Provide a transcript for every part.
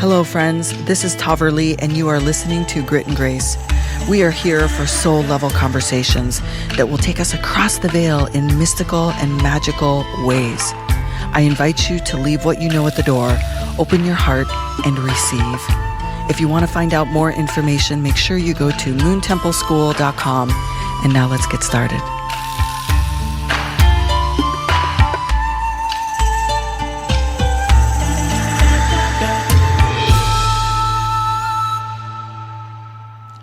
Hello, friends. This is Tahverlee, and you are listening to Grit and Grace. We are here for soul-level conversations that will take us across the veil in mystical and magical ways. I invite you to leave what you know at the door, open your heart, and receive. If you want to find out more information, make sure you go to moontempleschool.com. And now let's get started.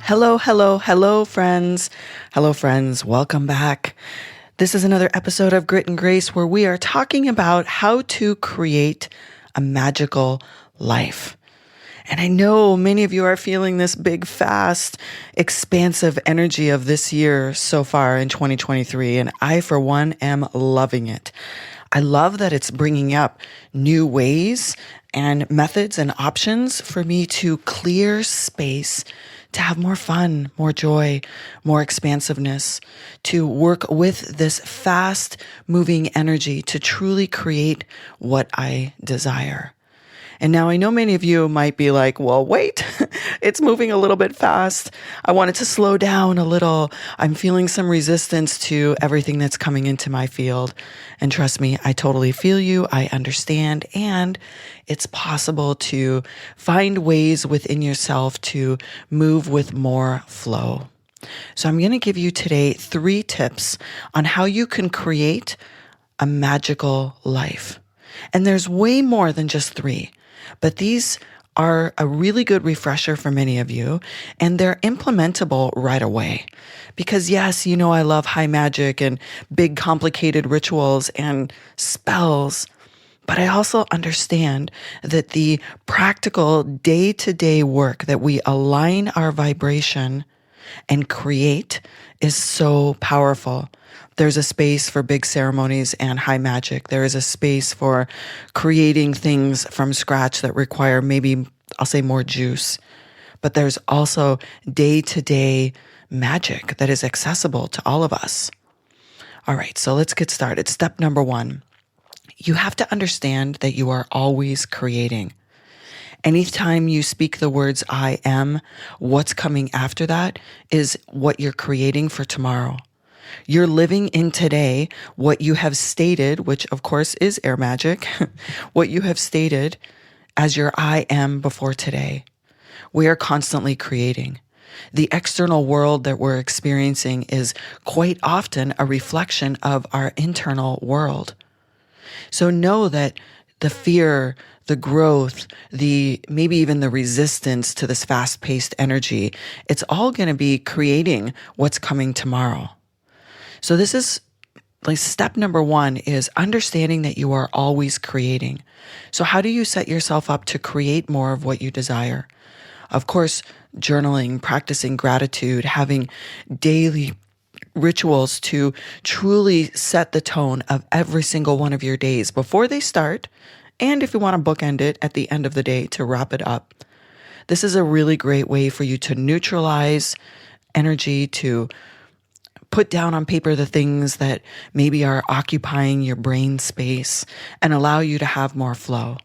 Hello, friends. Hello, friends. Welcome back. This is another episode of Grit and Grace where we are talking about how to create a magical life. And I know many of you are feeling this big, fast, expansive energy of this year so far in 2023. And I, for one, am loving it. I love that it's bringing up new ways and methods and options for me to clear space, to have more fun, more joy, more expansiveness, to work with this fast moving energy to truly create what I desire. And now I know many of you might be like, well, wait, it's moving a little bit fast. I want it to slow down a little. I'm feeling some resistance to everything that's coming into my field. And trust me, I totally feel you. I understand. And it's possible to find ways within yourself to move with more flow. So I'm going to give you today 3 tips on how you can create a magical life. And there's way more than just 3. But these are a really good refresher for many of you, and they're implementable right away. Because yes, you know I love high magic and big complicated rituals and spells, but I also understand that the practical day-to-day work that we align our vibration and create is so powerful. There's a space for big ceremonies and high magic. There is a space for creating things from scratch that require maybe, I'll say, more juice. But there's also day-to-day magic that is accessible to all of us. All right, so let's get started. Step number 1. You have to understand that you are always creating. Anytime you speak the words I am, what's coming after that is what you're creating for tomorrow. You're living in today what you have stated, which of course is air magic, what you have stated as your I am before today. We are constantly creating. The external world that we're experiencing is quite often a reflection of our internal world. So know that the fear, the growth, maybe even the resistance to this fast-paced energy, it's all going to be creating what's coming tomorrow. So this is like step number 1 is understanding that you are always creating. So how do you set yourself up to create more of what you desire? Of course, journaling, practicing gratitude, having daily rituals to truly set the tone of every single one of your days before they start. And if you want to bookend it at the end of the day to wrap it up. This is a really great way for you to neutralize energy, to put down on paper the things that maybe are occupying your brain space and allow you to have more flow.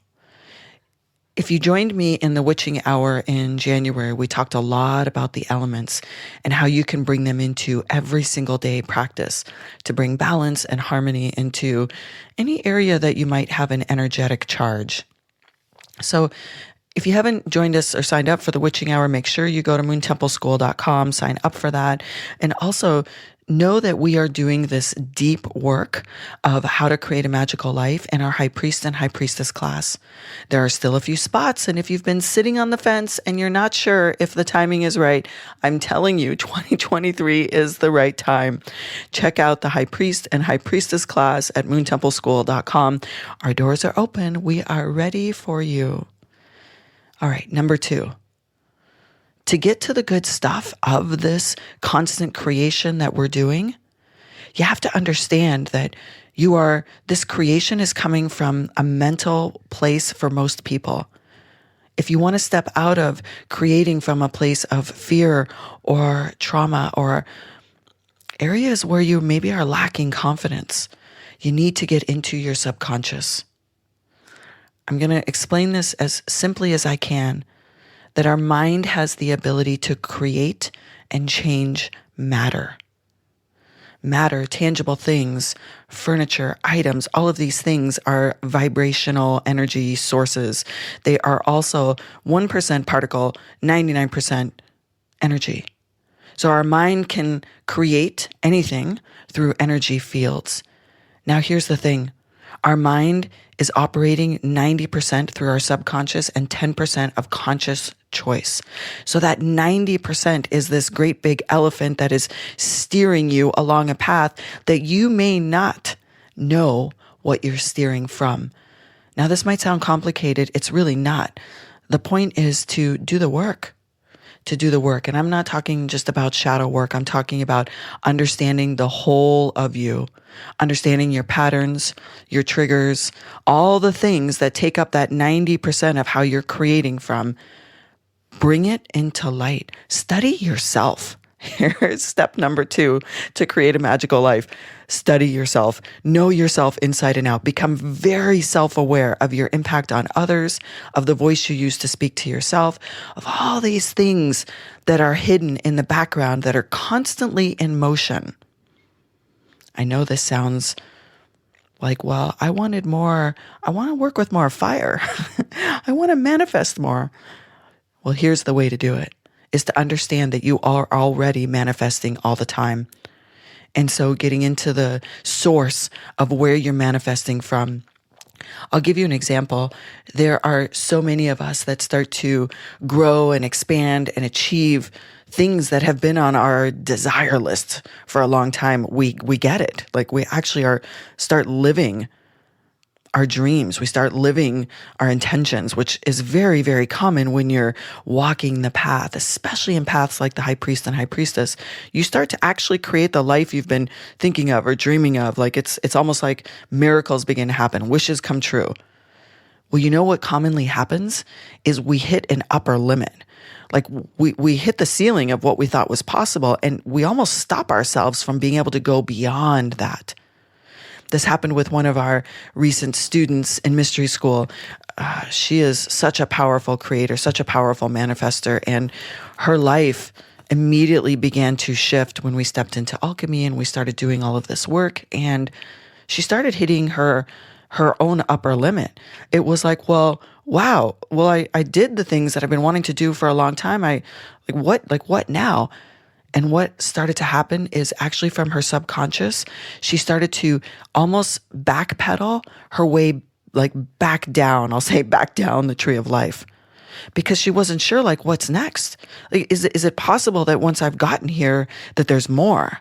If you joined me in the Witching Hour in January, we talked a lot about the elements and how you can bring them into every single day practice to bring balance and harmony into any area that you might have an energetic charge. So if you haven't joined us or signed up for the Witching Hour, make sure you go to moontempleschool.com, sign up for that. And also know that we are doing this deep work of how to create a magical life in our High Priest and High Priestess class. There are still a few spots, and if you've been sitting on the fence and you're not sure if the timing is right, I'm telling you, 2023 is the right time. Check out the High Priest and High Priestess class at moontempleschool.com. Our doors are open. We are ready for you. All right, number 2. To get to the good stuff of this constant creation that we're doing, you have to understand that this creation is coming from a mental place for most people. If you want to step out of creating from a place of fear or trauma or areas where you maybe are lacking confidence, you need to get into your subconscious. I'm going to explain this as simply as I can, that our mind has the ability to create and change matter. Matter, tangible things, furniture, items, all of these things are vibrational energy sources. They are also 1% particle, 99% energy. So our mind can create anything through energy fields. Now here's the thing. Our mind is operating 90% through our subconscious and 10% of conscious choice. So that 90% is this great big elephant that is steering you along a path that you may not know what you're steering from. Now, this might sound complicated. It's really not. The point is to do the work. And I'm not talking just about shadow work. I'm talking about understanding the whole of you, understanding your patterns, your triggers, all the things that take up that 90% of how you're creating from. Bring it into light. Study yourself. Here's step number 2 to create a magical life. Study yourself. Know yourself inside and out. Become very self-aware of your impact on others, of the voice you use to speak to yourself, of all these things that are hidden in the background that are constantly in motion. I know this sounds like, well, I want to work with more fire. I want to manifest more. Well, here's the way to do it, is to understand that you are already manifesting all the time. And so getting into the source of where you're manifesting from. I'll give you an example. There are so many of us that start to grow and expand and achieve things that have been on our desire list for a long time. We get it. Like we actually start living our dreams. We start living our intentions, which is very, very common when you're walking the path, especially in paths like the High Priest and High Priestess. You start to actually create the life you've been thinking of or dreaming of. Like it's almost like miracles begin to happen. Wishes come true. Well, you know what commonly happens is we hit an upper limit. Like we hit the ceiling of what we thought was possible, and we almost stop ourselves from being able to go beyond that. This happened with one of our recent students in mystery school. She is such a powerful creator, such a powerful manifester, and her life immediately began to shift when we stepped into alchemy and we started doing all of this work, and she started hitting her own upper limit. It was like, well, wow, well, I did the things that I've been wanting to do for a long time. What now? And what started to happen is actually from her subconscious, she started to almost backpedal her way, like back down. I'll say back down the tree of life, because she wasn't sure, like, what's next? Like, is it possible that once I've gotten here, that there's more?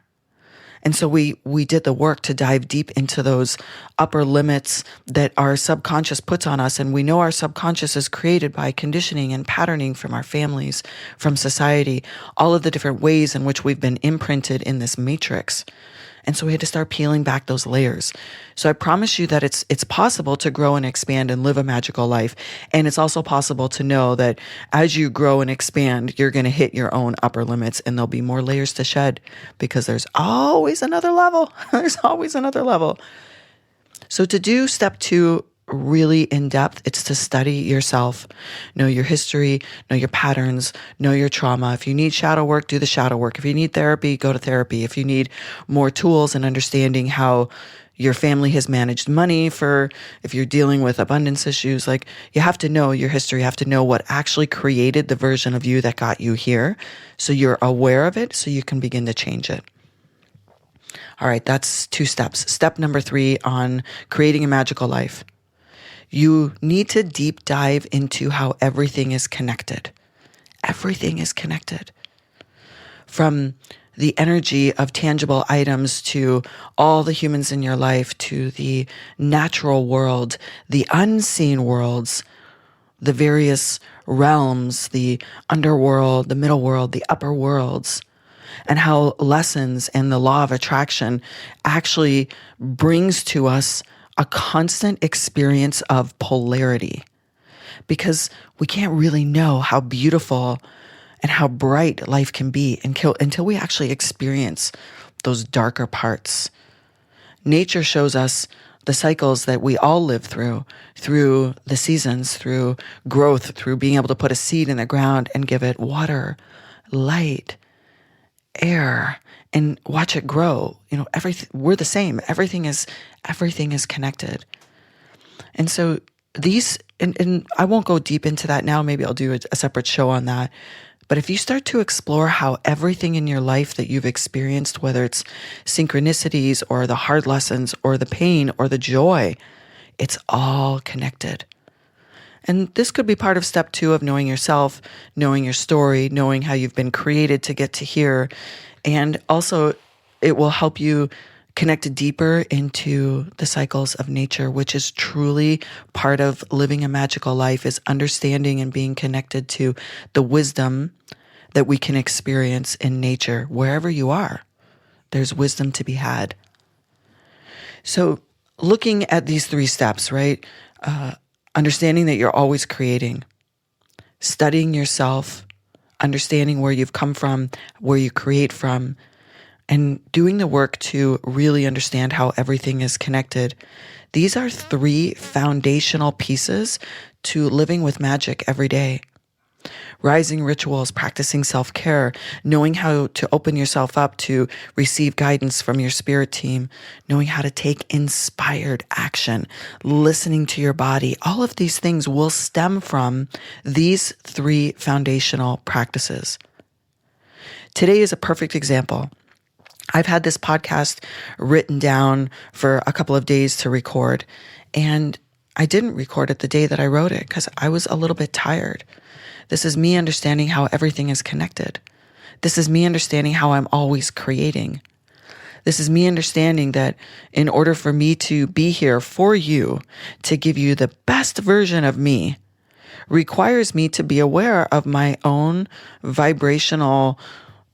And so we did the work to dive deep into those upper limits that our subconscious puts on us. And we know our subconscious is created by conditioning and patterning from our families, from society, all of the different ways in which we've been imprinted in this matrix. And so we had to start peeling back those layers. So I promise you that it's possible to grow and expand and live a magical life. And it's also possible to know that as you grow and expand, you're going to hit your own upper limits, and there'll be more layers to shed, because there's always another level. There's always another level. So to do step 2 really in depth, it's to study yourself, know your history, know your patterns, know your trauma. If you need shadow work, do the shadow work. If you need therapy, go to therapy. If you need more tools and understanding how your family has managed money, if you're dealing with abundance issues, like, you have to know your history. You have to know what actually created the version of you that got you here, so you're aware of it, so you can begin to change it. All right, that's 2 steps. Step number 3 on creating a magical life. You need to deep dive into how everything is connected. Everything is connected. From the energy of tangible items to all the humans in your life, to the natural world, the unseen worlds, the various realms, the underworld, the middle world, the upper worlds, and how lessons and the law of attraction actually brings to us a constant experience of polarity, because we can't really know how beautiful and how bright life can be until we actually experience those darker parts. Nature shows us the cycles that we all live through the seasons, through growth, through being able to put a seed in the ground and give it water, light, air, and watch it grow. Everything, we're the same. Everything is connected. And so and I won't go deep into that now. Maybe I'll do a separate show on that. But if you start to explore how everything in your life that you've experienced, whether it's synchronicities or the hard lessons or the pain or the joy, it's all connected. And this could be part of step 2 of knowing yourself, knowing your story, knowing how you've been created to get to here. And also, it will help you connect deeper into the cycles of nature, which is truly part of living a magical life, is understanding and being connected to the wisdom that we can experience in nature. Wherever you are, there's wisdom to be had. So looking at these 3 steps, right? Understanding that you're always creating, studying yourself, understanding where you've come from, where you create from, and doing the work to really understand how everything is connected. These are 3 foundational pieces to living with magic every day. Rising rituals, practicing self-care, knowing how to open yourself up to receive guidance from your spirit team, knowing how to take inspired action, listening to your body. All of these things will stem from these 3 foundational practices. Today is a perfect example. I've had this podcast written down for a couple of days to record, and I didn't record it the day that I wrote it because I was a little bit tired. This is me understanding how everything is connected. This is me understanding how I'm always creating. This is me understanding that in order for me to be here for you, to give you the best version of me, requires me to be aware of my own vibrational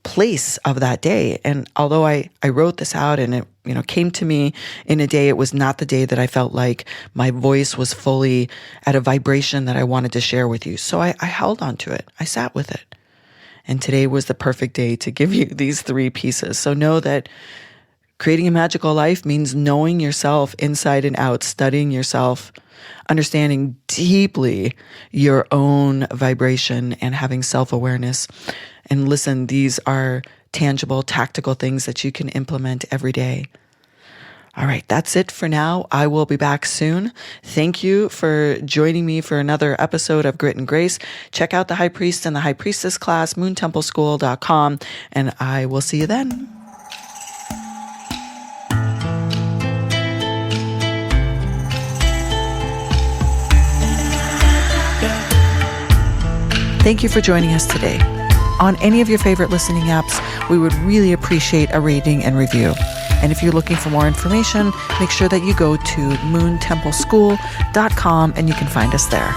place of that day. And although I wrote this out and it came to me in a day, it was not the day that I felt like my voice was fully at a vibration that I wanted to share with you. So I held on to it. I sat with it. And today was the perfect day to give you these 3 pieces. So know that creating a magical life means knowing yourself inside and out, studying yourself, understanding deeply your own vibration, and having self-awareness. And listen, these are tangible, tactical things that you can implement every day. All right, that's it for now. I will be back soon. Thank you for joining me for another episode of Grit and Grace. Check out the High Priest and the High Priestess class, moontempleschool.com, and I will see you then. Thank you for joining us today. On any of your favorite listening apps, we would really appreciate a rating and review. And if you're looking for more information, make sure that you go to moontempleschool.com and you can find us there.